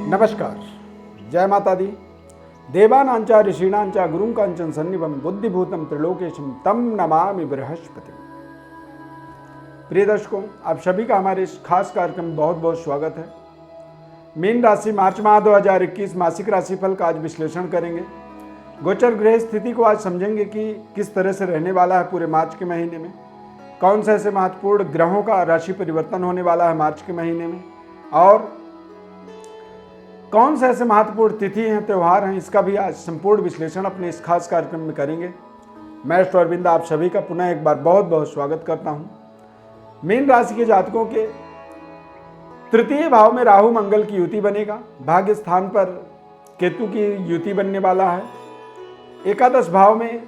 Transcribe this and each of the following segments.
नमस्कार, जय माता दी। देवानांचा ऋषीणांचा गुरुं कांचन सन्निभं बुद्धिभूतम त्रिलोकेशम तम नमामि बृहस्पति। प्रिय दर्शकों, आप सभी का हमारे इस खास कार्यक्रम में बहुत बहुत स्वागत है। मीन राशि मार्च माह 2021 मासिक राशिफल का आज विश्लेषण करेंगे। गोचर ग्रह स्थिति को आज समझेंगे कि किस तरह से रहने वाला है पूरे मार्च के महीने में, कौन से ऐसे महत्वपूर्ण ग्रहों का राशि परिवर्तन होने वाला है मार्च के महीने में, और कौन से ऐसे महत्वपूर्ण तिथि हैं, त्यौहार हैं, इसका भी आज संपूर्ण विश्लेषण अपने इस खास कार्यक्रम में करेंगे। मैं अष्ट अरविंद आप सभी का पुनः एक बार बहुत बहुत स्वागत करता हूं। मीन राशि के जातकों के तृतीय भाव में राहु मंगल की युति बनेगा। भाग्य स्थान पर केतु की युति बनने वाला है। एकादश भाव में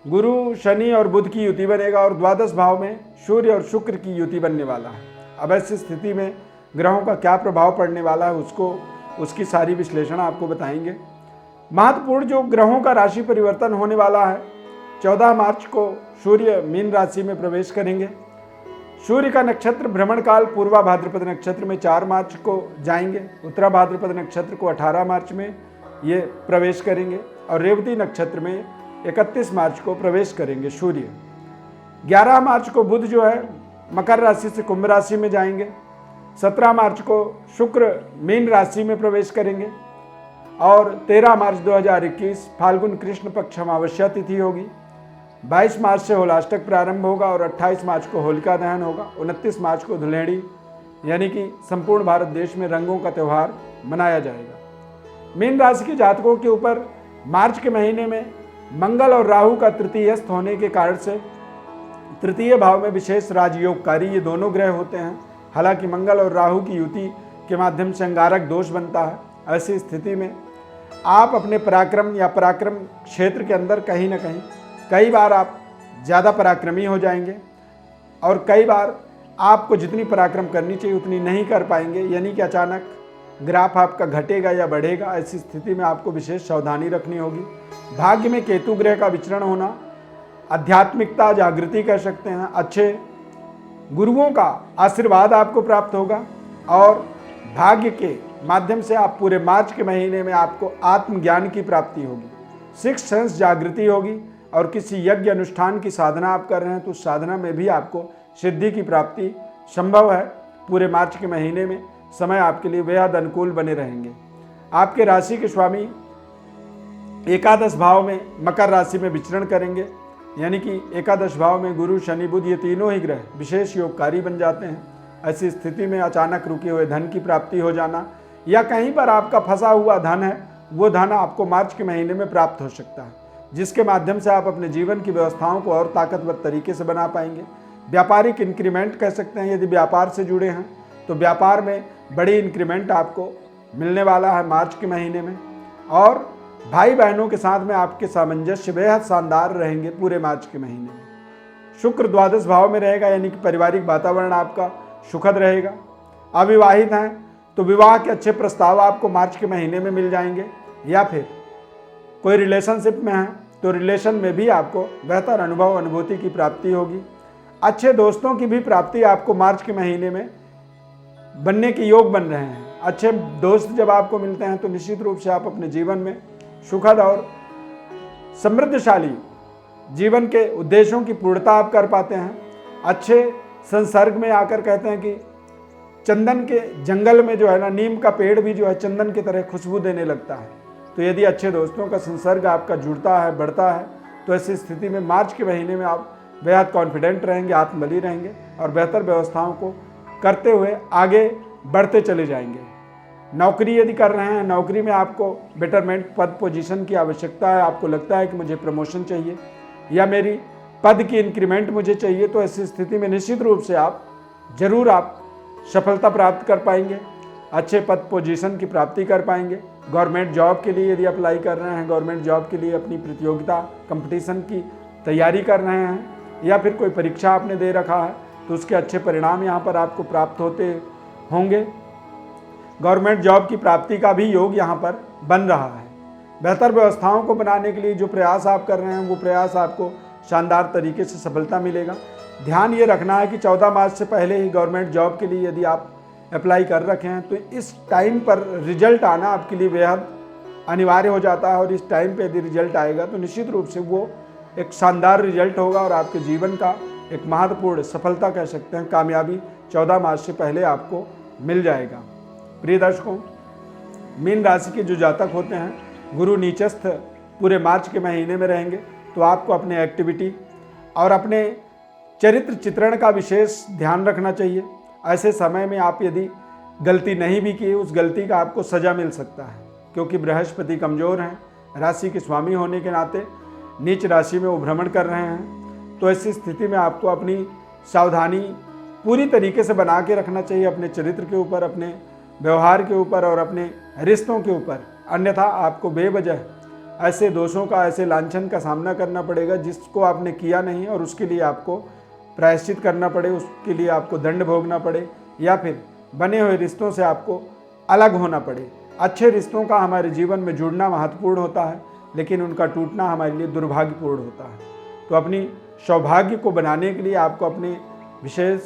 गुरु शनि और बुध की युति बनेगा और द्वादश भाव में सूर्य और शुक्र की युति बनने वाला है। अब ऐसी स्थिति में ग्रहों का क्या प्रभाव पड़ने वाला है उसकी सारी विश्लेषण आपको बताएंगे। महत्वपूर्ण जो ग्रहों का राशि परिवर्तन होने वाला है, 14 मार्च को सूर्य मीन राशि में प्रवेश करेंगे। सूर्य का नक्षत्र भ्रमण काल पूर्वा भाद्रपद नक्षत्र में 4 मार्च को जाएंगे। उत्तरा भाद्रपद नक्षत्र को 18 मार्च में ये प्रवेश करेंगे और रेवती नक्षत्र में 31 मार्च को प्रवेश करेंगे सूर्य। 11 मार्च को बुध जो है मकर राशि से कुंभ राशि में जाएंगे। 17 मार्च को शुक्र मीन राशि में प्रवेश करेंगे और 13 मार्च 2021 फाल्गुन कृष्ण पक्ष अमावस्या तिथि होगी। 22 मार्च से होलाष्टक प्रारंभ होगा और 28 मार्च को होलिका दहन होगा। 29 मार्च को धुलेड़ी यानी कि संपूर्ण भारत देश में रंगों का त्यौहार मनाया जाएगा। मीन राशि के जातकों के ऊपर मार्च के महीने में मंगल और राहु का तृतीयस्थ होने के कारण से तृतीय भाव में विशेष राजयोगकारी ये दोनों ग्रह होते हैं। हालांकि मंगल और राहु की युति के माध्यम से अंगारक दोष बनता है। ऐसी स्थिति में आप अपने पराक्रम या पराक्रम क्षेत्र के अंदर कहीं ना कहीं कई बार आप ज़्यादा पराक्रमी हो जाएंगे और कई बार आपको जितनी पराक्रम करनी चाहिए उतनी नहीं कर पाएंगे, यानी कि अचानक ग्राफ आपका घटेगा या बढ़ेगा। ऐसी स्थिति में आपको विशेष सावधानी रखनी होगी। भाग्य में केतु ग्रह का विचरण होना आध्यात्मिकता जागृति कह सकते हैं। अच्छे गुरुओं का आशीर्वाद आपको प्राप्त होगा और भाग्य के माध्यम से आप पूरे मार्च के महीने में आपको आत्मज्ञान की प्राप्ति होगी, सिक्स्थ सेंस जागृति होगी और किसी यज्ञ अनुष्ठान की साधना आप कर रहे हैं तो उस साधना में भी आपको सिद्धि की प्राप्ति संभव है। पूरे मार्च के महीने में समय आपके लिए बेहद अनुकूल बने रहेंगे। आपके राशि के स्वामी एकादश भाव में मकर राशि में विचरण करेंगे, यानी कि एकादश भाव में गुरु शनि बुध ये तीनों ही ग्रह विशेष योगकारी बन जाते हैं। ऐसी स्थिति में अचानक रुके हुए धन की प्राप्ति हो जाना या कहीं पर आपका फंसा हुआ धन है वो धन आपको मार्च के महीने में प्राप्त हो सकता है, जिसके माध्यम से आप अपने जीवन की व्यवस्थाओं को और ताकतवर तरीके से बना पाएंगे। व्यापारिक इंक्रीमेंट कह सकते हैं। यदि व्यापार से जुड़े हैं तो व्यापार में बड़ी इंक्रीमेंट आपको मिलने वाला है मार्च के महीने में। और भाई बहनों के साथ में आपके सामंजस्य बेहद शानदार रहेंगे पूरे मार्च के महीने में। शुक्र द्वादश भाव में रहेगा, यानी कि पारिवारिक वातावरण आपका सुखद रहेगा। अविवाहित हैं तो विवाह के अच्छे प्रस्ताव आपको मार्च के महीने में मिल जाएंगे, या फिर कोई रिलेशनशिप में है तो रिलेशन में भी आपको बेहतर अनुभव अनुभूति की प्राप्ति होगी। अच्छे दोस्तों की भी प्राप्ति आपको मार्च के महीने में बनने के योग बन रहे हैं। अच्छे दोस्त जब आपको मिलते हैं तो निश्चित रूप से आप अपने जीवन में सुखद और समृद्धशाली जीवन के उद्देश्यों की पूर्णता आप कर पाते हैं। अच्छे संसर्ग में आकर कहते हैं कि चंदन के जंगल में जो है ना, नीम का पेड़ भी जो है चंदन की तरह खुशबू देने लगता है। तो यदि अच्छे दोस्तों का संसर्ग आपका जुड़ता है, बढ़ता है, तो ऐसी स्थिति में मार्च के महीने में आप बेहद कॉन्फिडेंट रहेंगे, आत्मबली रहेंगे और बेहतर व्यवस्थाओं को करते हुए आगे बढ़ते चले जाएंगे। नौकरी यदि कर रहे हैं, नौकरी में आपको बेटरमेंट पद पोजीशन की आवश्यकता है, आपको लगता है कि मुझे प्रमोशन चाहिए या मेरी पद की इंक्रीमेंट मुझे चाहिए, तो ऐसी स्थिति में निश्चित रूप से आप सफलता प्राप्त कर पाएंगे, अच्छे पद पोजीशन की प्राप्ति कर पाएंगे। गवर्नमेंट जॉब के लिए यदि अप्लाई कर रहे हैं, गवर्नमेंट जॉब के लिए अपनी प्रतियोगिता कंपटीशन की तैयारी कर रहे हैं या फिर कोई परीक्षा आपने दे रखा है तो उसके अच्छे परिणाम यहाँ पर आपको प्राप्त होते होंगे। गवर्नमेंट जॉब की प्राप्ति का भी योग यहाँ पर बन रहा है। बेहतर व्यवस्थाओं को बनाने के लिए जो प्रयास आप कर रहे हैं वो प्रयास आपको शानदार तरीके से सफलता मिलेगा। ध्यान ये रखना है कि 14 मार्च से पहले ही गवर्नमेंट जॉब के लिए यदि आप अप्लाई कर रखे हैं, तो इस टाइम पर रिजल्ट आना आपके लिए बेहद अनिवार्य हो जाता है। और इस टाइम पे यदि रिजल्ट आएगा तो निश्चित रूप से वो एक शानदार रिजल्ट होगा और आपके जीवन का एक महत्वपूर्ण सफलता कह सकते हैं, कामयाबी 14 मार्च से पहले आपको मिल जाएगा। प्रिय दर्शकों, मीन राशि के जो जातक होते हैं, गुरु नीचस्थ पूरे मार्च के महीने में रहेंगे, तो आपको अपने एक्टिविटी और अपने चरित्र चित्रण का विशेष ध्यान रखना चाहिए। ऐसे समय में आप यदि गलती नहीं भी की, उस गलती का आपको सजा मिल सकता है, क्योंकि बृहस्पति कमज़ोर हैं, राशि के स्वामी होने के नाते नीच राशि में वो भ्रमण कर रहे हैं। तो ऐसी स्थिति में आपको अपनी सावधानी पूरी तरीके से बना के रखना चाहिए अपने चरित्र के ऊपर, अपने व्यवहार के ऊपर और अपने रिश्तों के ऊपर। अन्यथा आपको बेवजह ऐसे दोषों का, ऐसे लांछन का सामना करना पड़ेगा जिसको आपने किया नहीं और उसके लिए आपको प्रायश्चित करना पड़े, उसके लिए आपको दंड भोगना पड़े, या फिर बने हुए रिश्तों से आपको अलग होना पड़े। अच्छे रिश्तों का हमारे जीवन में जुड़ना महत्वपूर्ण होता है, लेकिन उनका टूटना हमारे लिए दुर्भाग्यपूर्ण होता है। तो अपनी सौभाग्य को बनाने के लिए आपको अपने विशेष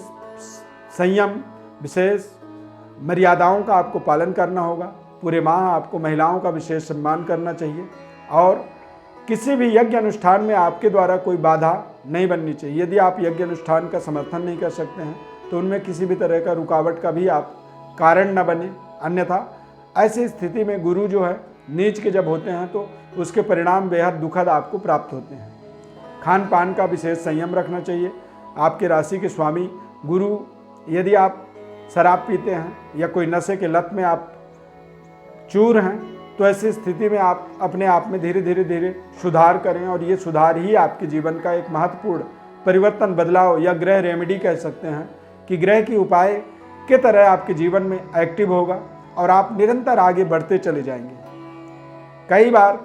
संयम, विशेष मर्यादाओं का आपको पालन करना होगा। पूरे माह आपको महिलाओं का विशेष सम्मान करना चाहिए और किसी भी यज्ञ अनुष्ठान में आपके द्वारा कोई बाधा नहीं बननी चाहिए। यदि आप यज्ञ अनुष्ठान का समर्थन नहीं कर सकते हैं तो उनमें किसी भी तरह का रुकावट का भी आप कारण न बने। अन्यथा ऐसी स्थिति में गुरु जो है नीच के जब होते हैं तो उसके परिणाम बेहद दुखद आपको प्राप्त होते हैं। खान पान का विशेष संयम रखना चाहिए। आपके राशि के स्वामी गुरु, यदि आप शराब पीते हैं या कोई नशे के लत में आप चूर हैं, तो ऐसी स्थिति में आप अपने आप में धीरे धीरे सुधार करें और ये सुधार ही आपके जीवन का एक महत्वपूर्ण परिवर्तन, बदलाव या ग्रह रेमेडी कह सकते हैं कि ग्रह की उपाय के तरह आपके जीवन में एक्टिव होगा और आप निरंतर आगे बढ़ते चले जाएंगे। कई बार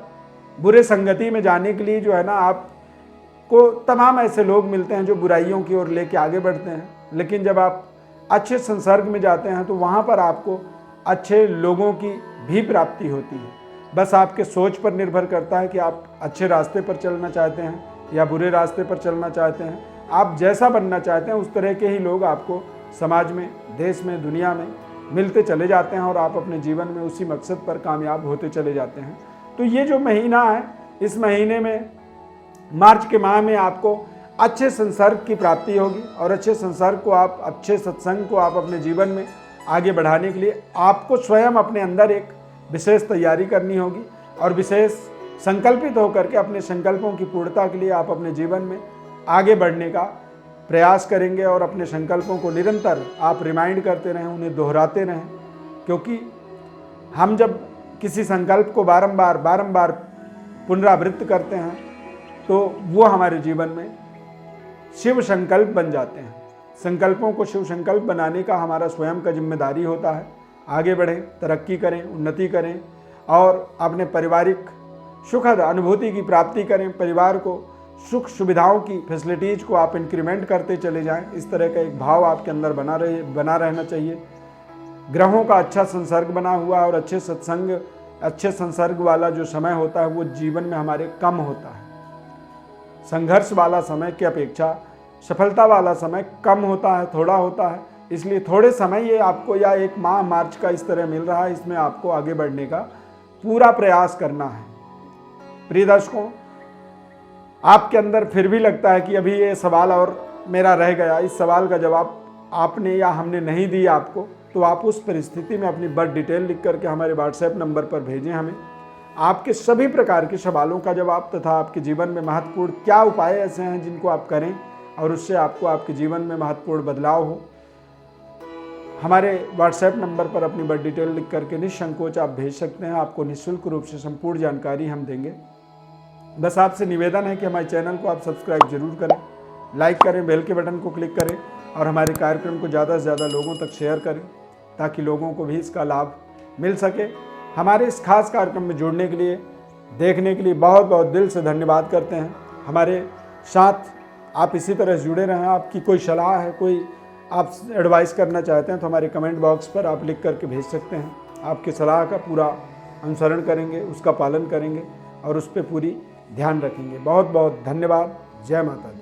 बुरे संगति में जाने के लिए जो है ना, आपको तमाम ऐसे लोग मिलते हैं जो बुराइयों की ओर लेके आगे बढ़ते हैं, लेकिन जब आप अच्छे संसर्ग में जाते हैं तो वहाँ पर आपको अच्छे लोगों की भी प्राप्ति होती है। बस आपके सोच पर निर्भर करता है कि आप अच्छे रास्ते पर चलना चाहते हैं या बुरे रास्ते पर चलना चाहते हैं। आप जैसा बनना चाहते हैं उस तरह के ही लोग आपको समाज में, देश में, दुनिया में मिलते चले जाते हैं और आप अपने जीवन में उसी मकसद पर कामयाब होते चले जाते हैं। तो ये जो महीना है, इस महीने में मार्च के माह में आपको अच्छे संसर्ग की प्राप्ति होगी और अच्छे संसर्ग को आप, अच्छे सत्संग को आप अपने जीवन में आगे बढ़ाने के लिए आपको स्वयं अपने अंदर एक विशेष तैयारी करनी होगी और विशेष संकल्पित होकर के अपने संकल्पों की पूर्णता के लिए आप अपने जीवन में आगे बढ़ने का प्रयास करेंगे और अपने संकल्पों को निरंतर आप रिमाइंड करते रहें, उन्हें दोहराते रहें। क्योंकि हम जब किसी संकल्प को बारंबार पुनरावृत्त करते हैं तो वो हमारे जीवन में शिव संकल्प बन जाते हैं। संकल्पों को शिव संकल्प बनाने का हमारा स्वयं का जिम्मेदारी होता है। आगे बढ़ें, तरक्की करें, उन्नति करें और अपने पारिवारिक सुखद अनुभूति की प्राप्ति करें। परिवार को सुख सुविधाओं की फैसिलिटीज़ को आप इंक्रीमेंट करते चले जाएं। इस तरह का एक भाव आपके अंदर बना रहना चाहिए। ग्रहों का अच्छा संसर्ग बना हुआ और अच्छे सत्संग, अच्छे संसर्ग वाला जो समय होता है वो जीवन में हमारे कम होता है। संघर्ष वाला समय की अपेक्षा सफलता वाला समय कम होता है, थोड़ा होता है। इसलिए थोड़े समय ये आपको, या एक माह मार्च का इस तरह मिल रहा है, इसमें आपको आगे बढ़ने का पूरा प्रयास करना है। प्रिय दर्शकों, आपके अंदर फिर भी लगता है कि अभी ये सवाल और मेरा रह गया, इस सवाल का जवाब आपने या हमने नहीं दिया आपको, तो आप उस परिस्थिति में अपनी बर्थ डिटेल लिख करके हमारे व्हाट्सएप नंबर पर भेजें हमें आपके सभी प्रकार के सवालों का जवाब, तथा आपके जीवन में महत्वपूर्ण क्या उपाय ऐसे हैं जिनको आप करें और उससे आपको आपके जीवन में महत्वपूर्ण बदलाव हो। हमारे व्हाट्सएप नंबर पर अपनी बर्थ डिटेल लिख करके निसंकोच आप भेज सकते हैं। आपको निःशुल्क रूप से संपूर्ण जानकारी हम देंगे। बस आपसे निवेदन है कि हमारे चैनल को आप सब्सक्राइब जरूर करें, लाइक करें, बेल के बटन को क्लिक करें और हमारे कार्यक्रम को ज़्यादा से ज़्यादा लोगों तक शेयर करें ताकि लोगों को भी इसका लाभ मिल सके। हमारे इस खास कार्यक्रम में जुड़ने के लिए, देखने के लिए बहुत बहुत दिल से धन्यवाद करते हैं। हमारे साथ आप इसी तरह जुड़े रहें। आपकी कोई सलाह है, कोई आप एडवाइस करना चाहते हैं तो हमारे कमेंट बॉक्स पर आप लिख करके भेज सकते हैं। आपकी सलाह का पूरा अनुसरण करेंगे, उसका पालन करेंगे और उस पर पूरी ध्यान रखेंगे। बहुत बहुत धन्यवाद। जय माता दी।